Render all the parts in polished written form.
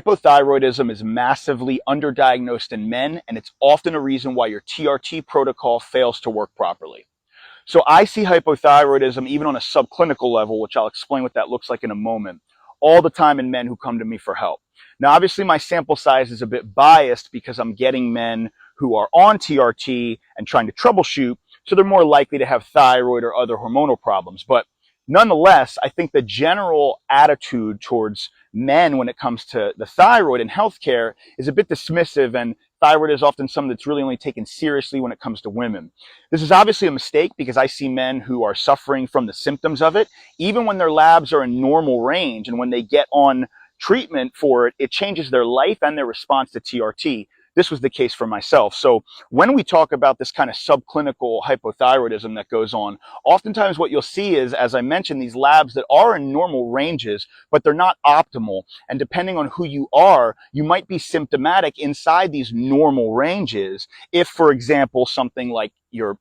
Hypothyroidism is massively underdiagnosed in men, and it's often a reason why your TRT protocol fails to work properly. So I see hypothyroidism even on a subclinical level, which I'll explain what that looks like in a moment, all the time in men who come to me for help. Now, obviously, my sample size is a bit biased because I'm getting men who are on TRT and trying to troubleshoot, so they're more likely to have thyroid or other hormonal problems. But nonetheless, I think the general attitude towards men when it comes to the thyroid in healthcare is a bit dismissive, and thyroid is often something that's really only taken seriously when it comes to women. This is obviously a mistake because I see men who are suffering from the symptoms of it, even when their labs are in normal range, and when they get on treatment for it, it changes their life and their response to TRT. This was the case for myself. So when we talk about this kind of subclinical hypothyroidism that goes on, oftentimes what you'll see is, as I mentioned, these labs that are in normal ranges, but they're not optimal. And depending on who you are, you might be symptomatic inside these normal ranges. If, for example, something like your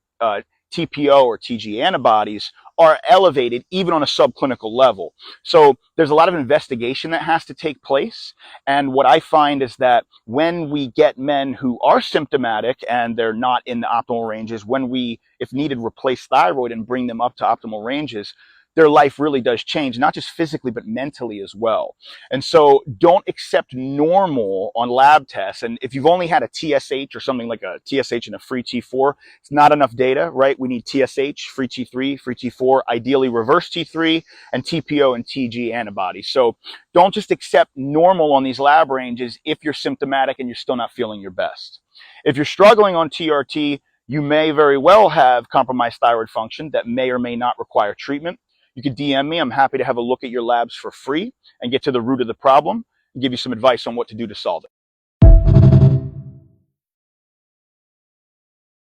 TPO or TG antibodies are elevated even on a subclinical level. So there's a lot of investigation that has to take place. And what I find is that when we get men who are symptomatic and they're not in the optimal ranges, when we, if needed, replace thyroid and bring them up to optimal ranges, their life really does change, not just physically, but mentally as well. And so don't accept normal on lab tests. And if you've only had a TSH or something like a TSH and a free T4, it's not enough data, right? We need TSH, free T3, free T4, ideally reverse T3, and TPO and TG antibodies. So don't just accept normal on these lab ranges if you're symptomatic and you're still not feeling your best. If you're struggling on TRT, you may very well have compromised thyroid function that may or may not require treatment. You can DM me. I'm happy to have a look at your labs for free and get to the root of the problem and give you some advice on what to do to solve it.